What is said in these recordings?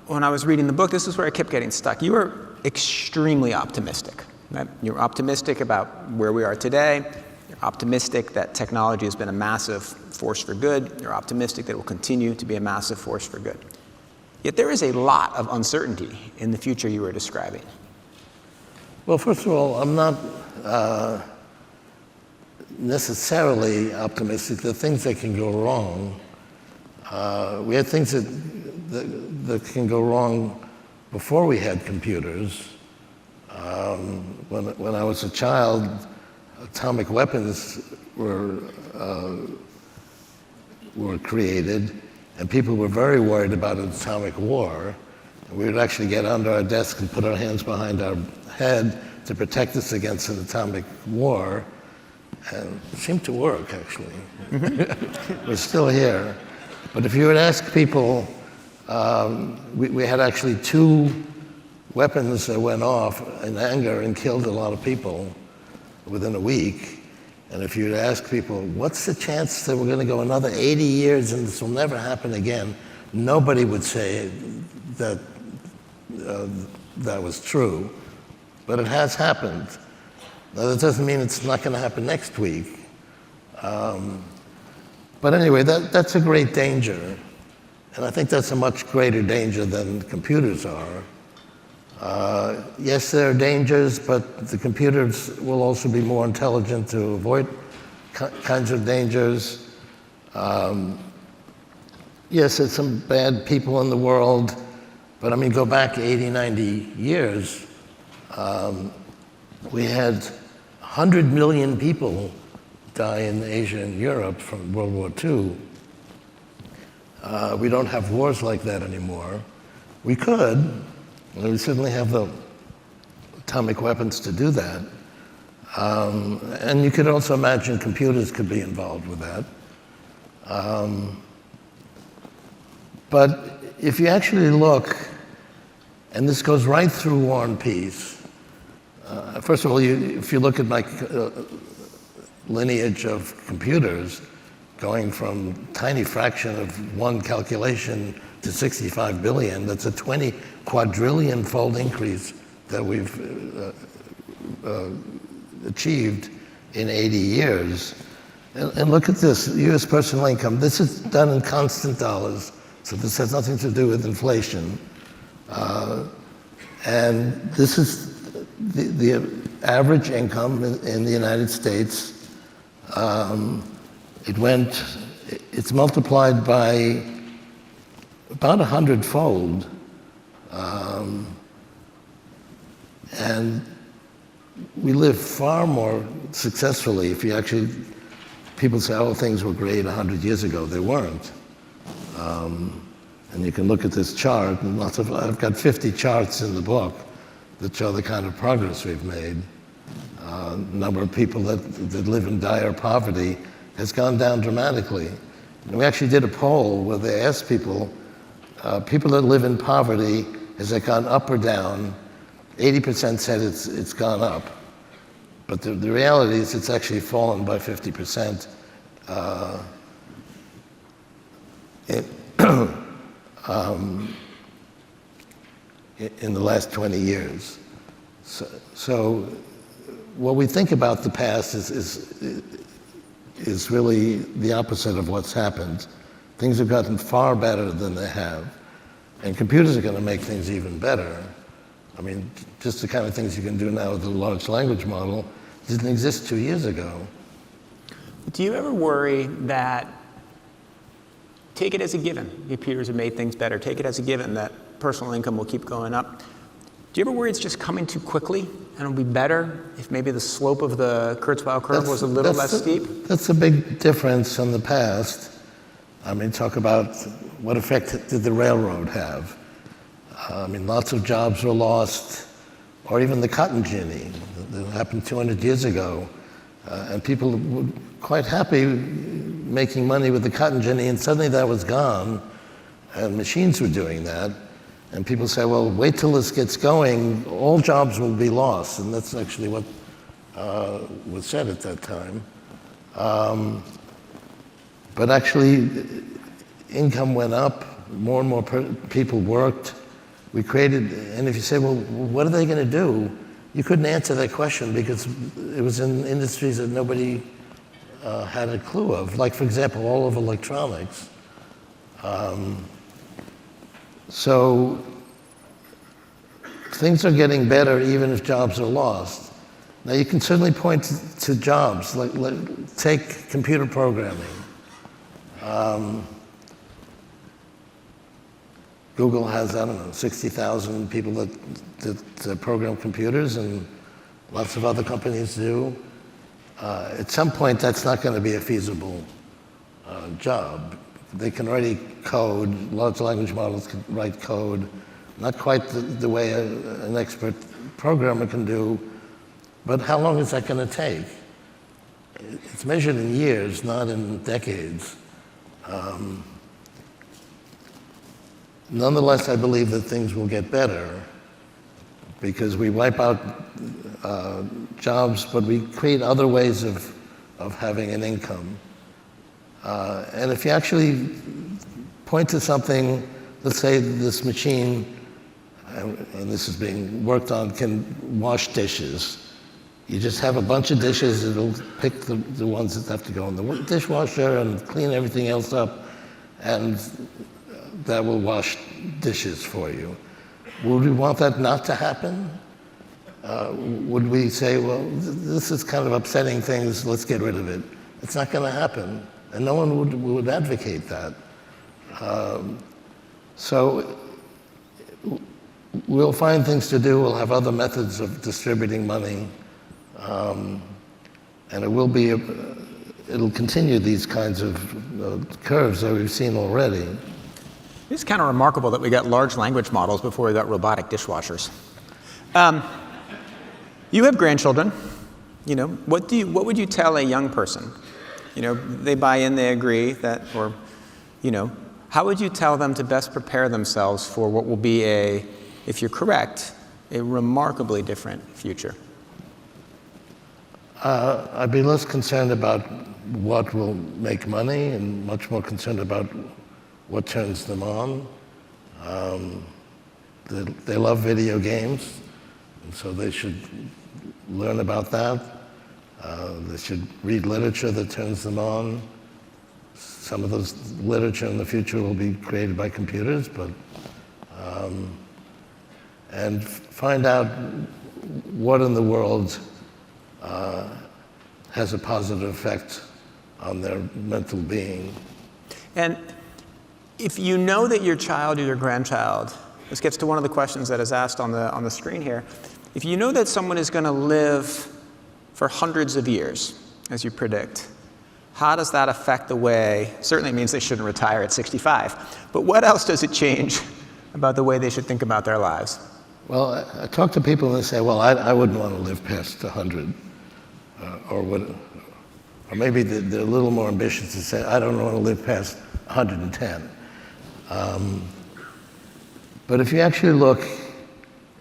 when I was reading the book, this is where I kept getting stuck. You were extremely optimistic. Right? You're optimistic about where we are today. You're optimistic that technology has been a massive force for good. You're optimistic that it will continue to be a massive force for good. Yet there is a lot of uncertainty in the future you were describing. Well, first of all, I'm not necessarily optimistic. There are things that can go wrong. We had things that can go wrong before we had computers. When I was a child, atomic weapons were created, and people were very worried about an atomic war. We would actually get under our desk and put our hands behind our head to protect us against an atomic war. And it seemed to work, actually. We're still here. But if you would ask people, we had actually 2 weapons that went off in anger and killed a lot of people within a week. And if you would ask people, what's the chance that we're going to go another 80 years and this will never happen again? Nobody would say that that was true. But it has happened. Now, that doesn't mean it's not going to happen next week. But anyway, that's a great danger. And I think that's a much greater danger than computers are. Yes, there are dangers, but the computers will also be more intelligent to avoid kinds of dangers. Yes, there's some bad people in the world, but I mean, go back 80, 90 years, we had 100 million people die in Asia and Europe from World War II. We don't have wars like that anymore. We could, and we certainly have the atomic weapons to do that. And you could also imagine computers could be involved with that. But if you actually look, and this goes right through War and Peace. First of all, if you look at my lineage of computers, going from tiny fraction of one calculation to 65 billion, that's a 20 quadrillion-fold increase that we've achieved in 80 years. And look at this, US personal income. This is done in constant dollars, so this has nothing to do with inflation. And this is the average income in the United States. It's multiplied by about 100-fold. And we live far more successfully if you actually, people say, oh, things were great 100 years ago. They weren't. And you can look at this chart, and I've got 50 charts in the book that show the kind of progress we've made. Number of people that live in dire poverty has gone down dramatically. And we actually did a poll where they asked people, people that live in poverty, has it gone up or down? 80% said it's gone up. But the reality is it's actually fallen by 50% in the last 20 years. So what we think about the past is really the opposite of what's happened. Things have gotten far better than they have. And computers are going to make things even better. I mean, just the kind of things you can do now with the large language model didn't exist 2 years ago. Do you ever worry that, take it as a given, computers have made things better, take it as a given that personal income will keep going up. Do you ever worry it's just coming too quickly and it'll be better if maybe the slope of the Kurzweil curve was a little less steep? That's a big difference from the past. I mean, talk about what effect did the railroad have? I mean, lots of jobs were lost, or even the cotton ginny that happened 200 years ago. And people were quite happy making money with the cotton ginny, and suddenly that was gone, and machines were doing that. And people say, well, wait till this gets going, all jobs will be lost. And that's actually what was said at that time. But actually, income went up, more and more people worked, we created, and if you say, well, what are they going to do? You couldn't answer that question because it was in industries that nobody had a clue of. Like, for example, all of electronics. So things are getting better even if jobs are lost. Now, you can certainly point to jobs, like take computer programming. Google has, I don't know, 60,000 people that program computers, and lots of other companies do. At some point, that's not going to be a feasible job. They can already code. Large language models can write code. Not quite the way an expert programmer can do, but how long is that going to take? It's measured in years, not in decades. Nonetheless, I believe that things will get better because we wipe out jobs, but we create other ways of having an income. And if you actually point to something, let's say this machine, and this is being worked on, can wash dishes. You just have a bunch of dishes, it'll pick the ones that have to go in the dishwasher and clean everything else up, and that will wash dishes for you. Would we want that not to happen? Would we say, well, this is kind of upsetting things, let's get rid of it? It's not going to happen, and no one would advocate that. So we'll find things to do, we'll have other methods of distributing money, and it'll continue these kinds of curves that we've seen already. It's kind of remarkable that we got large language models before we got robotic dishwashers. You have grandchildren. You know, what would you tell a young person? You know, they buy in, they agree that, or, you know, how would you tell them to best prepare themselves for what will be if you're correct, a remarkably different future? I'd be less concerned about what will make money and much more concerned about what turns them on. They love video games, and so they should learn about that. They should read literature that turns them on. Some of those literature in the future will be created by computers, but and find out what in the world has a positive effect on their mental being. And if you know that your child or your grandchild, this gets to one of the questions that is asked on the screen here, if you know that someone is going to live for hundreds of years, as you predict, how does that affect the way, certainly it means they shouldn't retire at 65, but what else does it change about the way they should think about their lives? Well, I talk to people and they say, well, I wouldn't want to live past 100, or maybe they're a little more ambitious to say, I don't want to live past 110. But if you actually look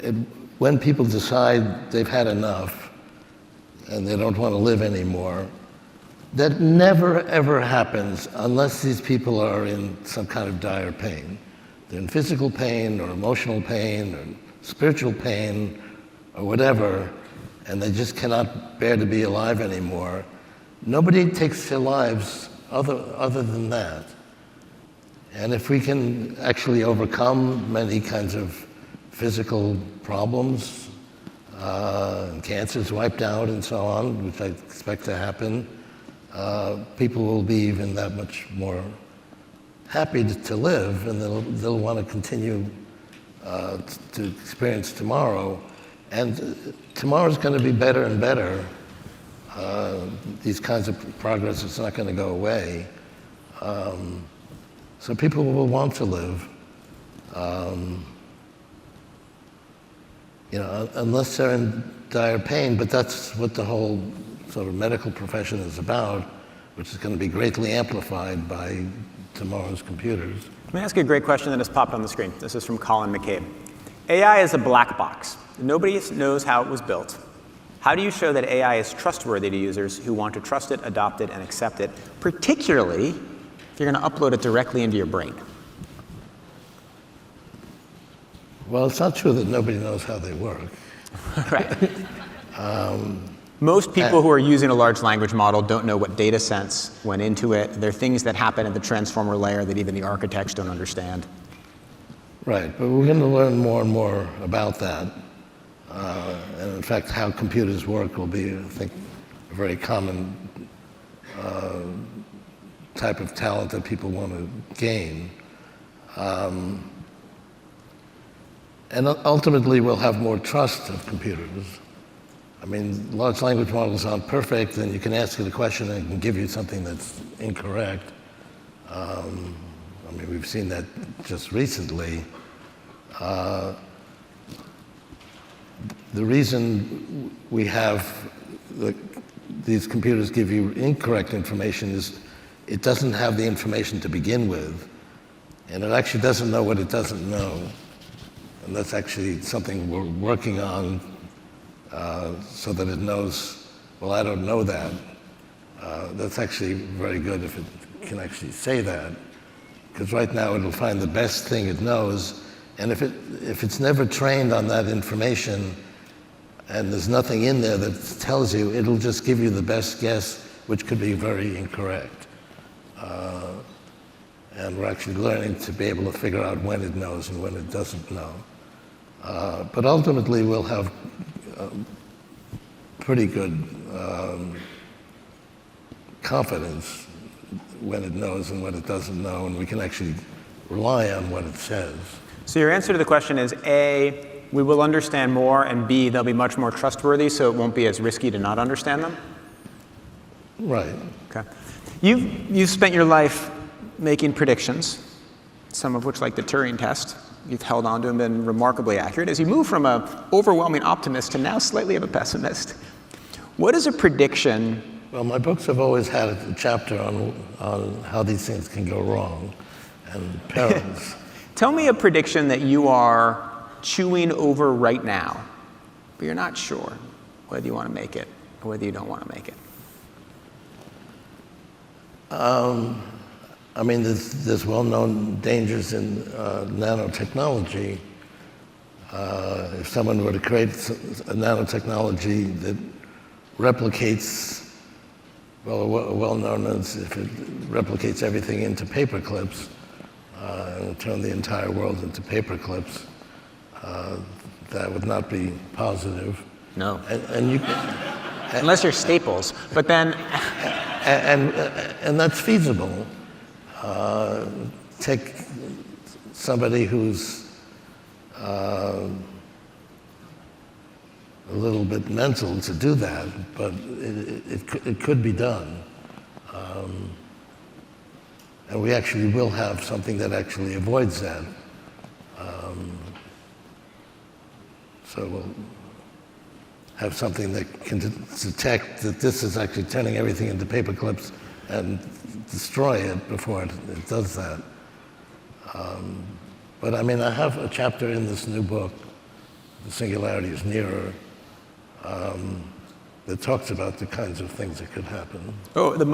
at when people decide they've had enough and they don't want to live anymore, that never, ever happens unless these people are in some kind of dire pain. They're in physical pain or emotional pain or spiritual pain or whatever, and they just cannot bear to be alive anymore. Nobody takes their lives other than that. And if we can actually overcome many kinds of physical problems, and cancers wiped out and so on, which I expect to happen, people will be even that much more happy to live, and they'll want to continue to experience tomorrow. And tomorrow's going to be better and better. These kinds of progress is not going to go away. So people will want to live. You know, unless they're in dire pain, but that's what the whole sort of medical profession is about, which is going to be greatly amplified by tomorrow's computers. Let me ask you a great question that has popped on the screen. This is from Colin McCabe. AI is a black box. Nobody knows how it was built. How do you show that AI is trustworthy to users who want to trust it, adopt it, and accept it, particularly if you're going to upload it directly into your brain? Well, it's not true that nobody knows how they work. Right. Most people who are using a large language model don't know what data sense went into it. There are things that happen at the transformer layer that even the architects don't understand. Right, but we're going to learn more and more about that. And in fact, how computers work will be, I think, a very common type of talent that people want to gain. And ultimately, we'll have more trust of computers. I mean, large language models aren't perfect, and you can ask it a question and it can give you something that's incorrect. I mean, we've seen that just recently. The reason we have these computers give you incorrect information is it doesn't have the information to begin with, and it actually doesn't know what it doesn't know. And that's actually something we're working on so that it knows, well, I don't know that. That's actually very good if it can actually say that, because right now it'll find the best thing it knows, and if it's never trained on that information and there's nothing in there that tells you, it'll just give you the best guess, which could be very incorrect. And we're actually learning to be able to figure out when it knows and when it doesn't know. But ultimately, we'll have pretty good confidence when it knows and when it doesn't know, and we can actually rely on what it says. So your answer to the question is A, we will understand more, and B, they'll be much more trustworthy, so it won't be as risky to not understand them? Right. Okay. You've spent your life making predictions, some of which, like the Turing test, you've held on to and been remarkably accurate. As you move from an overwhelming optimist to now slightly of a pessimist, what is a prediction? Well, my books have always had a chapter on how these things can go wrong and perils. Tell me a prediction that you are chewing over right now, but you're not sure whether you want to make it or whether you don't want to make it. I mean, there's well-known dangers in nanotechnology. If someone were to create a nanotechnology that replicates, well known as if it replicates everything into paper clips, and turn the entire world into paper clips, that would not be positive. No. And you, unless you're Staples, but then. And that's feasible. Take somebody who's a little bit mental to do that, but it could be done. And we actually will have something that actually avoids that. So we'll have something that can detect that this is actually turning everything into paper clips and destroy it before it does that. But I mean, I have a chapter in this new book, The Singularity is Nearer, that talks about the kinds of things that could happen. Oh, the